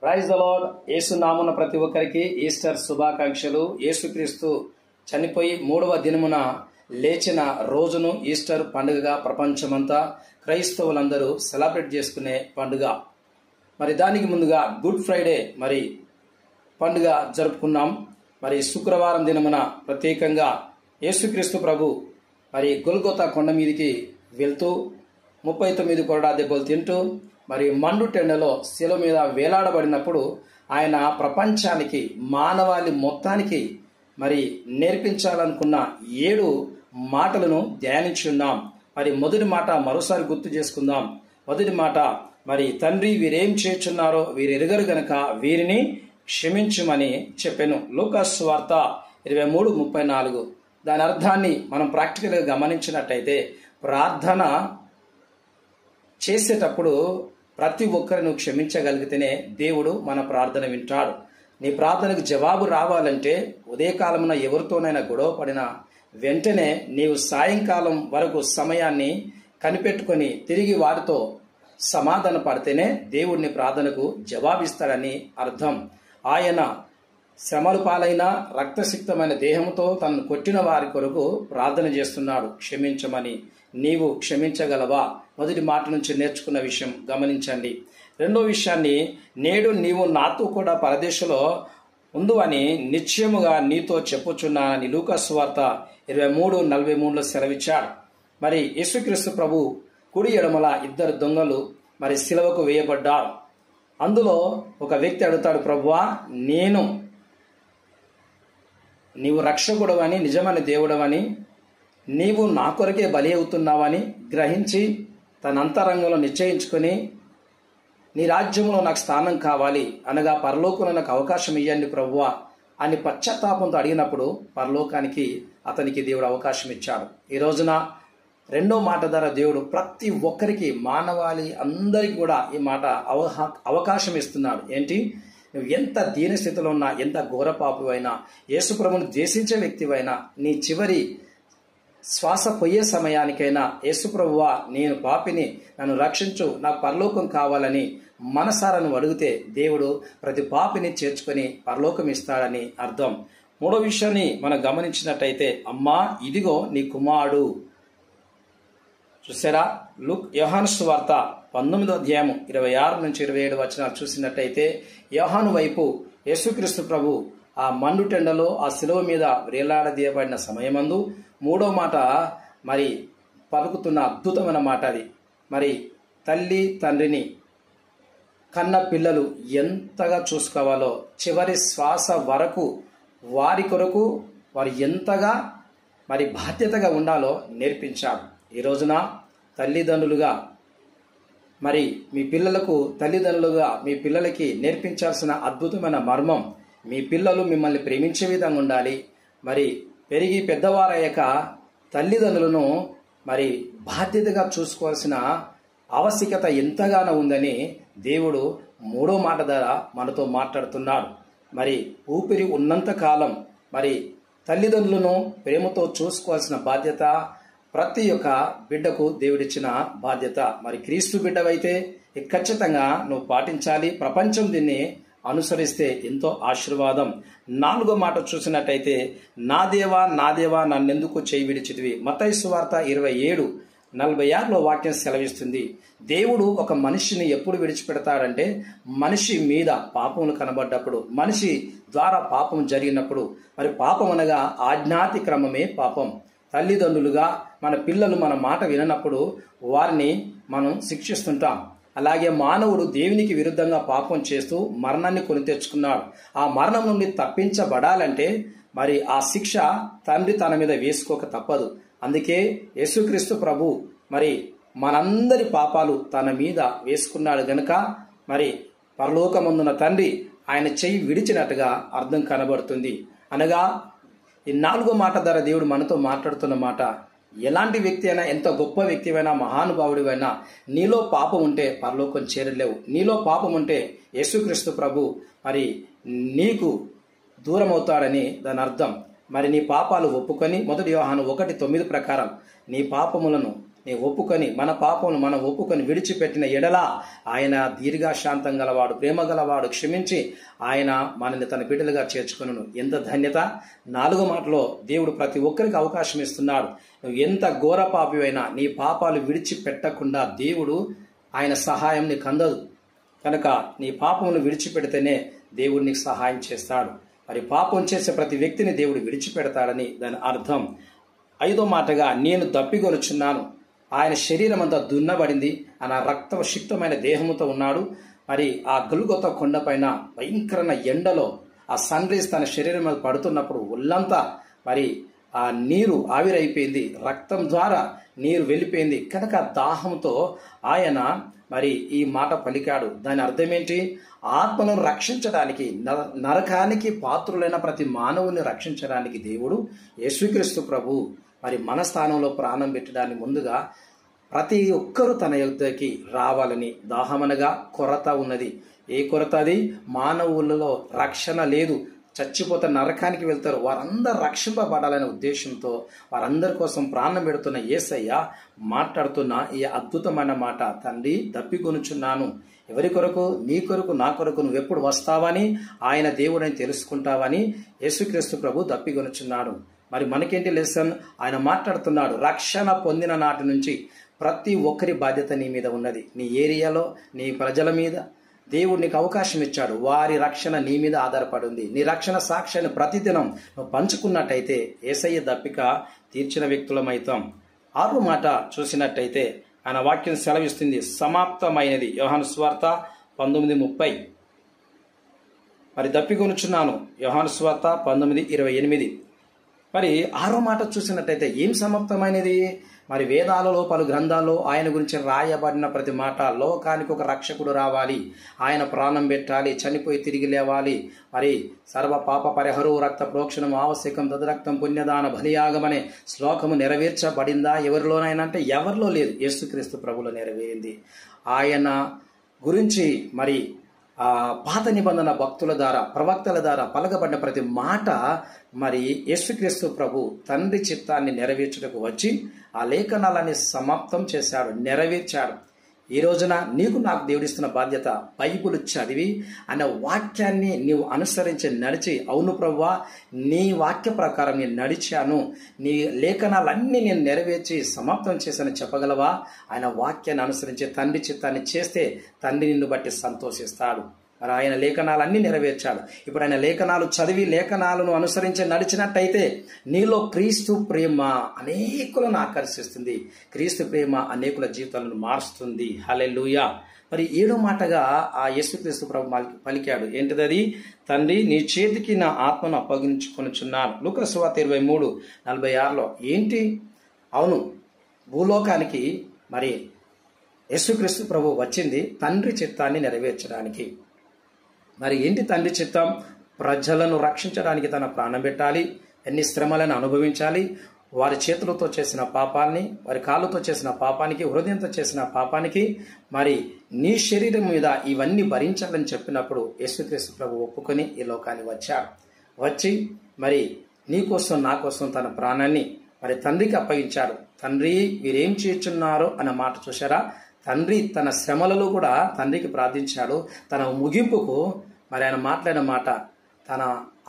Praise the lord. యేసు నామమున ప్రతి ఒక్కరికి ఈస్టర్ శుభాకాంక్షలు. యేసుక్రీస్తు చనిపోయి 3వ దినమున లేచిన రోజును ఈస్టర్ పండుగగా ప్రపంచమంతా క్రైస్తవులందరూ సెలబ్రేట్ చేసుకునే పండుగ. మరి దానికి ముందుగా గుడ్ ఫ్రైడే పండుగ జరుపుకున్నాం. శుక్రవారం దినమున ప్రత్యేకంగా యేసుక్రీస్తు ప్రభు గొల్గొతా కొండ మీదికి వెళ్తూ 39 కొరడా దెబ్బలు తింటూ మండు టెండలో శిల మీద వేలాడబడినప్పుడు ఆయన ప్రపంచానికి మానవాళి మొత్తానికి నేర్పించాలనుకున్న 7 మాటలను ధ్యానించున్నాం. మొదటి మాట మరోసారి గుర్తు చేసుకుందాం. మొదటి మాట, తండ్రి వీరేం చేస్తున్నారో వీరు ఎరుగరు గనక వీరిని క్షమించుమని చెప్పాను. లూకాసు సువార్త 23:34. దాని అర్థాన్ని మనం ప్రాక్టికల్గా గమనించినట్టయితే, ప్రార్థన చేసేటప్పుడు ప్రతి ఒక్కరిని క్షమించగలిగితేనే దేవుడు మన ప్రార్థన వింటాడు. నీ ప్రార్థనకు జవాబు రావాలంటే ఉదయకాలమున ఎవరితోనైనా గొడవ పడినా వెంటనే నీవు సాయంకాలం వరకు సమయాన్ని కనిపెట్టుకొని తిరిగి వారితో సమాధాన పడితేనే దేవుడిని ప్రార్థనకు జవాబిస్తాడని అర్థం. ఆయన శ్రమలు పాలైన రక్తసిక్తమైన దేహంతో తనను కొట్టిన వారి కొరకు ప్రార్థన చేస్తున్నాడు క్షమించమని. నీవు క్షమించగలవా? మొదటి మాట నుంచి నేర్చుకున్న విషయం గమనించండి. రెండో విషయాన్ని, నేడు నీవు నాతో కూడా పరదేశంలో ఉండు అని నిశ్చయముగా నీతో చెప్పుచున్నానని లూకాసు సువార్త 23:43 సెలవిచ్చాడు. యేసుక్రీస్తు ప్రభు కుడి ఎడమల 2 దొంగలు శిలువకు వేయబడ్డారు. అందులో ఒక వ్యక్తి అడుగుతాడు, ప్రభువా, నీవు రక్షకుడవని, నిజమైన దేవుడవని, నీవు నా కొరకే బలి అవుతున్నావని గ్రహించి తన అంతరంగంలో నిశ్చయించుకొని, నీ రాజ్యంలో నాకు స్థానం కావాలి అనగా పరలోకంలో నాకు అవకాశం ఇవ్వండి ప్రభువా అని పశ్చాత్తాపంతో అడిగినప్పుడు పరలోకానికి అతనికి దేవుడు అవకాశం ఇచ్చాడు. ఈ రోజున రెండో మాట ద్వారా దేవుడు ప్రతి ఒక్కరికి, మానవాళి అందరికీ కూడా ఈ మాట అవకాశం ఇస్తున్నాడు. ఏంటి? నువ్వు ఎంత దీనస్థితిలో ఉన్నా, ఎంత ఘోర పాపివైనా, యేసుప్రభుని ద్వేషించే వ్యక్తివైనా, నీ చివరి శ్వాస పోయే సమయానికైనా యేసుప్రభువా నేను పాపిని, నన్ను రక్షించు, నాకు పరలోకం కావాలని మనసారను అడిగితే దేవుడు ప్రతి పాపిని చేర్చుకొని పరలోకం ఇస్తాడని అర్థం. మూడో విషయాన్ని మనం గమనించినట్టయితే, అమ్మా ఇదిగో నీ కుమారుడు. చూసారా? యోహాను సువార్త 19వ అధ్యాయం 26-27 వచనాలు చూసినట్టయితే, యోహాను వైపు యేసుక్రీస్తు ప్రభు ఆ మండు టెండలో ఆ శిలువ మీద వేలాడదీయబడిన సమయమందు మూడో మాట పలుకుతున్న అద్భుతమైన మాట అది. తల్లి తండ్రిని కన్న పిల్లలు ఎంతగా చూసుకోవాలో, చివరి శ్వాస వరకు వారి కొరకు వారు ఎంతగా బాధ్యతగా ఉండాలో నేర్పించారు. ఈ రోజున తల్లిదండ్రులుగా మీ పిల్లలకు, తల్లిదండ్రులుగా మీ పిల్లలకి నేర్పించాల్సిన అద్భుతమైన మర్మం, మీ పిల్లలు మిమ్మల్ని ప్రేమించే విధంగా ఉండాలి. పెరిగి పెద్దవారయ్యాక తల్లిదండ్రులను బాధ్యతగా చూసుకోవాల్సిన ఆవశ్యకత ఎంతగానో ఉందని దేవుడు మూడో మాట ద్వారా మనతో మాట్లాడుతున్నాడు. ఊపిరి ఉన్నంత కాలం తల్లిదండ్రులను ప్రేమతో చూసుకోవాల్సిన బాధ్యత ప్రతి ఒక్క బిడ్డకు దేవుడిచ్చిన బాధ్యత. క్రీస్తు బిడ్డవైతే ఖచ్చితంగా నువ్వు పాటించాలి. ప్రపంచం దీన్ని అనుసరిస్తే ఎంతో ఆశీర్వాదం. 4వ మాట చూసినట్టయితే, నా దేవా నా దేవా నన్నెందుకు చేయి విడిచితివి. మత్తయి సువార్త 27:46 వాక్యం సెలవిస్తుంది. దేవుడు ఒక మనిషిని ఎప్పుడు విడిచిపెడతాడంటే, మనిషి మీద పాపములు కనబడ్డప్పుడు, మనిషి ద్వారా పాపం జరిగినప్పుడు. పాపం అనగా ఆజ్ఞాతిక్రమమే పాపం. తల్లిదండ్రులుగా మన పిల్లలు మన మాట విననప్పుడు వారిని మనం శిక్షిస్తుంటాం. అలాగే మానవుడు దేవునికి విరుద్ధంగా పాపం చేస్తూ మరణాన్ని కొని తెచ్చుకున్నాడు. ఆ మరణం నుండి తప్పించబడాలంటే ఆ శిక్ష తండ్రి తన మీద వేసుకోక తప్పదు. అందుకే యేసుక్రీస్తు ప్రభు మనందరి పాపాలు తన మీద వేసుకున్నాడు గనుక పరలోకమందున తండ్రి ఆయన చెయ్యి విడిచినట్టుగా అర్థం కనబడుతుంది. అనగా ఈ 4వ మాట ద్వారా దేవుడు మనతో మాట్లాడుతున్న మాట, ఎలాంటి వ్యక్తి అయినా, ఎంత గొప్ప వ్యక్తివైనా, మహానుభావుడివైనా, నీలో పాపం ఉంటే పరలోకం చేరలేవు. నీలో పాపం ఉంటే యేసుక్రీస్తు ప్రభు నీకు దూరం అవుతాడని దాని అర్థం. నీ పాపాలు ఒప్పుకొని 1 యోహాను 1:9 ప్రకారం నీ పాపములను నీ ఒప్పుకొని మన పాపమును మనం ఒప్పుకొని విడిచిపెట్టిన ఎడల ఆయన దీర్ఘశాంతం గలవాడు, ప్రేమ గలవాడు, క్షమించి ఆయన మనల్ని తన బిడ్డలుగా చేర్చుకొనును. ఎంత ధన్యత! 4 మాటలో దేవుడు ప్రతి ఒక్కరికి అవకాశం ఇస్తున్నాడు. నువ్వు ఎంత ఘోర పాపివైనా నీ పాపాలు విడిచిపెట్టకుండా దేవుడు ఆయన సహాయం నీకు అందదు. కనుక నీ పాపమును విడిచిపెడితేనే దేవుడు నీకు సహాయం చేస్తాడు. మరి పాపం చేసే ప్రతి వ్యక్తిని దేవుడు విడిచిపెడతాడని దాని అర్థం. 5వ మాటగా నేను దప్పిగొనుచున్నాను. ఆయన శరీరం అంతా దున్నబడింది, ఆయన రక్తశిక్తమైన దేహముతో ఉన్నాడు. మరి ఆ గొల్గొత కొండపైన భయంకరమైన ఎండలో ఆ సన్ రైజ్ తన శరీరం మీద పడుతున్నప్పుడు ఒళ్ళంతా మరి ఆ నీరు ఆవిరైపోయింది, రక్తం ద్వారా నీరు వెళ్ళిపోయింది. కనుక దాహంతో ఆయన మరి ఈ మాట పలికాడు. దాని అర్థం ఏంటి? ఆత్మను రక్షించడానికి, నరకానికి పాత్రులైన ప్రతి మానవుని రక్షించడానికి దేవుడు యేసుక్రీస్తు ప్రభు మరి మన స్థానంలో ప్రాణం పెట్టడానికి ముందుగా ప్రతి ఒక్కరూ తన యొద్దకి రావాలని, దాహమనగా కొరత ఉన్నది. ఏ కొరత? అది మానవులలో రక్షణ లేదు, చచ్చిపోతే నరకానికి వెళ్తారు, వారందరూ రక్షింపబడాలనే ఉద్దేశంతో వారందరి కోసం ప్రాణం పెడుతున్న యేసయ్య మాట్లాడుతున్న ఈ అద్భుతమైన మాట, తండ్రి దప్పికొనుచున్నాను. ఎవరి కొరకు? నీ కొరకు, నా కొరకు. నువ్వు ఎప్పుడు వస్తావని, ఆయన దేవుడని తెలుసుకుంటావని యేసుక్రీస్తు ప్రభు దప్పికొనుచున్నాడు. మరి మనకేంటి లెసన్? ఆయన మాట్లాడుతున్నాడు, రక్షణ పొందిన నాటి నుంచి ప్రతి ఒక్కరి బాధ్యత నీ మీద ఉన్నది. నీ ఏరియాలో నీ ప్రజల మీద దేవుడు నీకు అవకాశం ఇచ్చాడు. వారి రక్షణ నీ మీద ఆధారపడి ఉంది. నీ రక్షణ సాక్ష్యాన్ని ప్రతిదినం నువ్వు పంచుకున్నట్టయితే యేసయ్య దప్పిక తీర్చిన వ్యక్తులమైతాం. 6వ మాట చూసినట్టయితే ఆయన వాక్యం సెలవిస్తుంది, సమాప్తమైనది. యోహాను సువార్త 19:30. మరి దప్పికొనుచున్నాను. యోహాను సువార్త 19:28. మరి 6వ మాట చూసినట్టయితే ఏం సమాప్తమైనది? మరి వేదాలలో పలు గ్రంథాల్లో ఆయన గురించి రాయబడిన ప్రతి మాట, లోకానికి ఒక రక్షకుడు రావాలి, ఆయన ప్రాణం పెట్టాలి, చనిపోయి తిరిగి లేవాలి, మరి సర్వ పాప పరిహరు రక్త ప్రోక్షణం ఆవశ్యకం, తదరక్తం పుణ్యదాన బలియాగమనే శ్లోకము నెరవేర్చబడిందా ఎవరిలోనైనా అంటే ఎవరిలో లేదు, యేసుక్రీస్తు ప్రభులో నెరవేరింది. ఆయన గురించి మరి పాత నిబంధన భక్తుల ద్వారా, ప్రవక్తల ద్వారా పలకబడిన ప్రతి మాట మరి యేసుక్రీస్తు ప్రభు తండ్రి చిత్తాన్ని నెరవేర్చుటకు వచ్చి ఆ లేఖనాలని సమాప్తం చేశాడు, నెరవేర్చాడు. ఈ రోజున నీకు నాకు దేవుడిస్తున్న బాధ్యత, బైబిల్ చదివి అనే వాక్యాన్ని నీవు అనుసరించి నడిచి, అవును ప్రభువా నీ వాక్య ప్రకారం నేను నడిచాను, నీ లేఖనాలన్నీ నేను నెరవేర్చి సమాప్తం చేశాను చెప్పగలవా? ఆయన వాక్యాన్ని అనుసరించి తండ్రి చిత్తాన్ని చేస్తే తండ్రి నిన్ను బట్టి సంతోషిస్తాడు. మరి ఆయన లేఖనాలన్నీ నెరవేర్చాడు. ఇప్పుడు ఆయన లేఖనాలు చదివి లేఖనాలను అనుసరించి నడిచినట్టయితే నీలో క్రీస్తు ప్రేమ అనేకులను ఆకర్షిస్తుంది, క్రీస్తు ప్రేమ అనేకుల జీవితాలను మారుస్తుంది. హల్లెలూయా. మరి 7వ మాటగా ఆ యేసుక్రీస్తు ప్రభు పలికాడు. ఏంటిది? తండ్రి నీ చేతికి నా ఆత్మను అప్పగించుకొనుచున్నాను. లూకా సువార్త 23:46. ఏంటి? అవును, భూలోకానికి మరి యేసుక్రీస్తు ప్రభు వచ్చింది తండ్రి చిత్తాన్ని నెరవేర్చడానికి. మరి ఏంటి తండ్రి చిత్తం? ప్రజలను రక్షించడానికి తన ప్రాణం పెట్టాలి, ఎన్ని శ్రమలను అనుభవించాలి, వారి చేతులతో చేసిన పాపాన్ని, వారి కాళ్ళతో చేసిన పాపానికి, హృదయంతో చేసిన పాపానికి మరి నీ శరీరం మీద ఇవన్నీ భరించాలని చెప్పినప్పుడు యేసుక్రీస్తు ప్రభు ఒప్పుకొని ఈ లోకాన్ని వచ్చాడు. వచ్చి మరి నీ కోసం నా కోసం తన ప్రాణాన్ని మరి తండ్రికి అప్పగించాడు. తండ్రి వీరేం చేస్తున్నారో అన్న మాట చూశారా? తండ్రి తన శ్రమలలో కూడా తండ్రికి ప్రార్థించాడు. తన ముగింపుకు మరి ఆయన మాట్లాడిన మాట, తన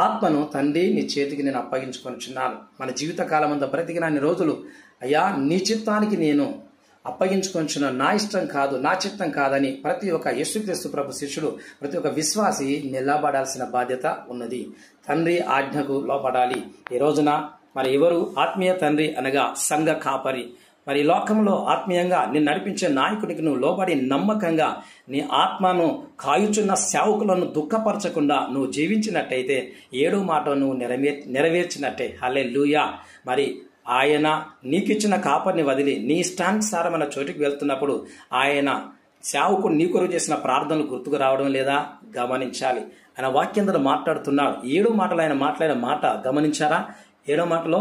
ఆత్మను తండ్రి నీ చేతికి నేను అప్పగించుకొనిచున్నాను. మన జీవితకాలం అంతా బ్రతికిన అన్ని రోజులు అయ్యా నీ చిత్తానికి నేను అప్పగించుకొనిచున్నాను, నా ఇష్టం కాదు, నా చిత్తం కాదని ప్రతి ఒక్క యేసుక్రీస్తు ప్రభు శిష్యుడు, ప్రతి ఒక్క విశ్వాసి నిలబడాల్సిన బాధ్యత ఉన్నది. తండ్రి ఆజ్ఞకు లోపడాలి. ఈ రోజున మరి ఎవరు ఆత్మీయ తండ్రి అనగా సంఘ కాపరి. మరి లోకంలో ఆత్మీయంగా నిన్ను నడిపించే నాయకుడికి నువ్వు లోబడి నమ్మకంగా నీ ఆత్మను కాయుచున్న సేవకులను దుఃఖపరచకుండా నువ్వు జీవించినట్టయితే 7వ మాట నువ్వు నెరవేర్చినట్టే. హల్లెలూయా. మరి ఆయన నీకిచ్చిన కాపరిని వదిలి నీ ఇష్టానుసారమైన చోటుకి వెళ్తున్నప్పుడు ఆయన సేవకుడు నీ కొరకు చేసిన ప్రార్థనలు గుర్తుకు రావడం లేదా గమనించాలి. ఆయన వాక్యం ద్వారా మాట్లాడుతున్నాడు. 7వ మాటలో ఆయన మాట్లాడిన మాట గమనించారా? 7వ మాటలో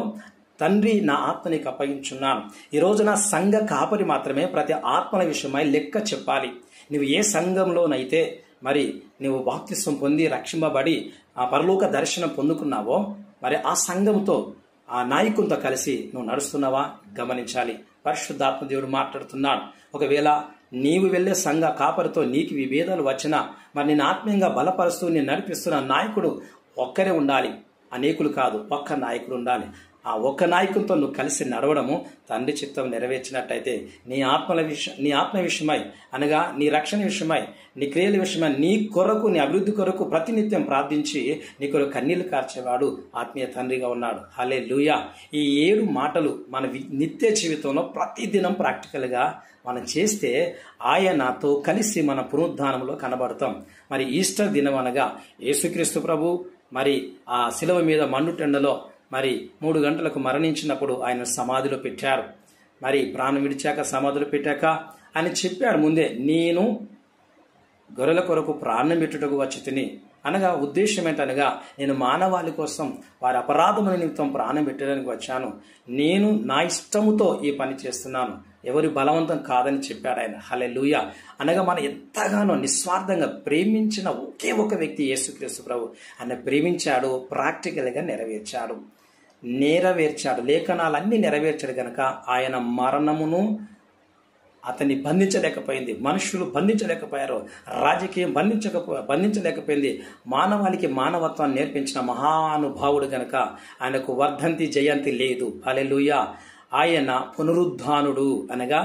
తండ్రి నా ఆత్మ నీకు అప్పగించున్నాను. ఈ రోజున సంఘ కాపరి మాత్రమే ప్రతి ఆత్మల విషయమై లెక్క చెప్పాలి. నువ్వు ఏ సంఘంలోనైతే మరి నువ్వు బాప్తిస్వం పొంది రక్షింపబడి ఆ పరలోక దర్శనం పొందుకున్నావో మరి ఆ సంఘంతో ఆ నాయకులతో కలిసి నువ్వు నడుస్తున్నావా గమనించాలి. పరిశుద్ధాత్మ దేవుడు మాట్లాడుతున్నాడు. ఒకవేళ నీవు వెళ్ళే సంఘ కాపరితో నీకు విభేదాలు వచ్చినా మరి నేను ఆత్మీయంగా బలపరుస్తూ నేను నడిపిస్తున్న నాయకుడు ఒక్కరే ఉండాలి, అనేకులు కాదు, ఒక్క నాయకుడు ఉండాలి. ఆ ఒక్క నాయకునితో నువ్వు కలిసి నడవడము తండ్రి చిత్తం నెరవేర్చినట్టయితే నీ ఆత్మ విషయమై అనగా నీ రక్షణ విషయమై, నీ క్రియల విషయమై, నీ కొరకు, నీ అభివృద్ధి కొరకు ప్రతినిత్యం ప్రార్థించి నీ కొరకు కన్నీళ్లు కార్చేవాడు ఆత్మీయ తండ్రిగా ఉన్నాడు. హల్లెలూయా. ఈ 7 మాటలు మన నిత్య జీవితంలో ప్రతిదినం ప్రాక్టికల్గా మనం చేస్తే ఆయనతో కలిసి మన పునరుద్ధానంలో కనబడతాం. మరి ఈస్టర్ దినం అనగా యేసుక్రీస్తు ప్రభు మరి ఆ శిలువ మీద మండుటెండలో మరి 3 గంటలకు మరణించినప్పుడు ఆయన సమాధిలో పెట్టారు. మరి ప్రాణం విడిచాక సమాధిలో పెట్టాక ఆయన చెప్పాడు ముందే, నేను గొర్రెల కొరకు ప్రాణం పెట్టుటకు వచ్చి తిని, అనగా ఉద్దేశం ఏంటనగా నేను మానవాళి కోసం వారి అపరాధముల నిమిత్తం ప్రాణం పెట్టడానికి వచ్చాను, నేను నా ఇష్టముతో ఈ పని చేస్తున్నాను, ఎవరి బలవంతం కాదని చెప్పాడు ఆయన. హల్లెలూయా. అనగా మనం ఎంతగానో నిస్వార్థంగా ప్రేమించిన ఒకే ఒక వ్యక్తి యేసుక్రీస్తు ప్రభు. ఆయన ప్రేమించాడు, ప్రాక్టికల్గా నెరవేర్చాడు. లేఖనాలన్నీ నెరవేర్చాడు కనుక ఆయన మరణమును అతన్ని బంధించలేకపోయింది, మనుషులు బంధించలేకపోయారు, రాజకీయం బంధించలేకపోయింది. మానవాళికి మానవత్వాన్ని నేర్పించిన మహానుభావుడు గనక ఆయనకు వర్ధంతి జయంతి లేదు. హల్లెలూయా. ఆయన పునరుద్ధానుడు అనగా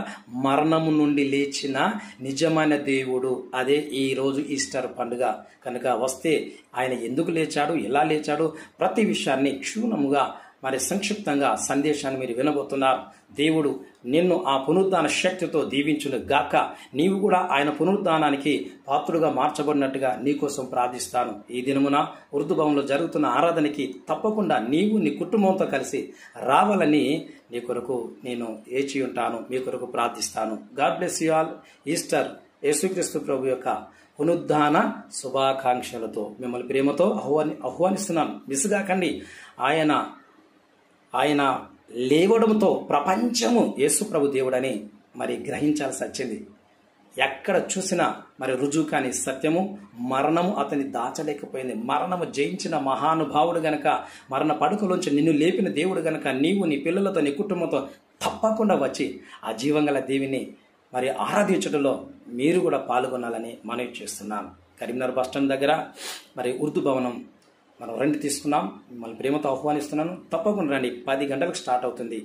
మరణము నుండి లేచిన నిజమైన దేవుడు. అదే ఈ రోజు ఈస్టర్ పండుగ కనుక వస్తే ఆయన ఎందుకు లేచాడు, ఎలా లేచాడు, ప్రతి విషయాన్ని క్షుణ్ణముగా మరి సంక్షిప్తంగా సందేశాన్ని మీరు వినబోతున్నారు. దేవుడు నిన్ను ఆ పునరుద్ధాన శక్తితో దీవించును గాక. నీవు కూడా ఆయన పునరుద్ధానానికి పాత్రుగా మార్చబడినట్టుగా నీకోసం ప్రార్థిస్తాను. ఈ దినమున ఉర్దూ భవన్లో జరుగుతున్న ఆరాధనకి తప్పకుండా నీవు నీ కుటుంబంతో కలిసి రావాలని నీ కొరకు నేను ఏచి ఉంటాను, మీ కొరకు ప్రార్థిస్తాను. God bless you all. Easter యేసుక్రీస్తు ప్రభు యొక్క పునరుద్ధాన శుభాకాంక్షలతో మిమ్మల్ని ప్రేమతో ఆహ్వానిస్తున్నాను. విసుగాకండి. ఆయన లేవడంతో ప్రపంచము యేసు ప్రభు దేవుడని మరి గ్రహించాల్సి వచ్చింది. ఎక్కడ చూసినా మరి రుజువు కాని సత్యము, మరణము అతన్ని దాచలేకపోయింది. మరణము జయించిన మహానుభావుడు గనక, మరణ పడుకలోంచి నిన్ను లేపిన దేవుడు గనక నీవు నీ పిల్లలతో నీ కుటుంబంతో తప్పకుండా వచ్చి ఆ జీవంగల దేవిని మరి ఆరాధించడంలో మీరు కూడా పాల్గొనాలని మనవి చేస్తున్నాను. కరీంనగర్ బస్టాండ్ దగ్గర మరి ఉర్దూ భవనం మనం రండి తీసుకున్నాం. మిమ్మల్ని ప్రేమతో ఆహ్వానిస్తున్నాను. తప్పకుండా రండి. 10 గంటలకు స్టార్ట్ అవుతుంది.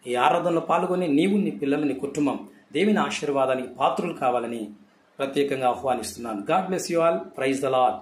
ఈ ఆరాధనలో పాల్గొని నీవు, నీ పిల్లలు, నీ కుటుంబం దేవుని ఆశీర్వాదానికి పాత్రులు కావాలని ప్రత్యేకంగా ఆహ్వానిస్తున్నాను. God bless you all. Praise the lord.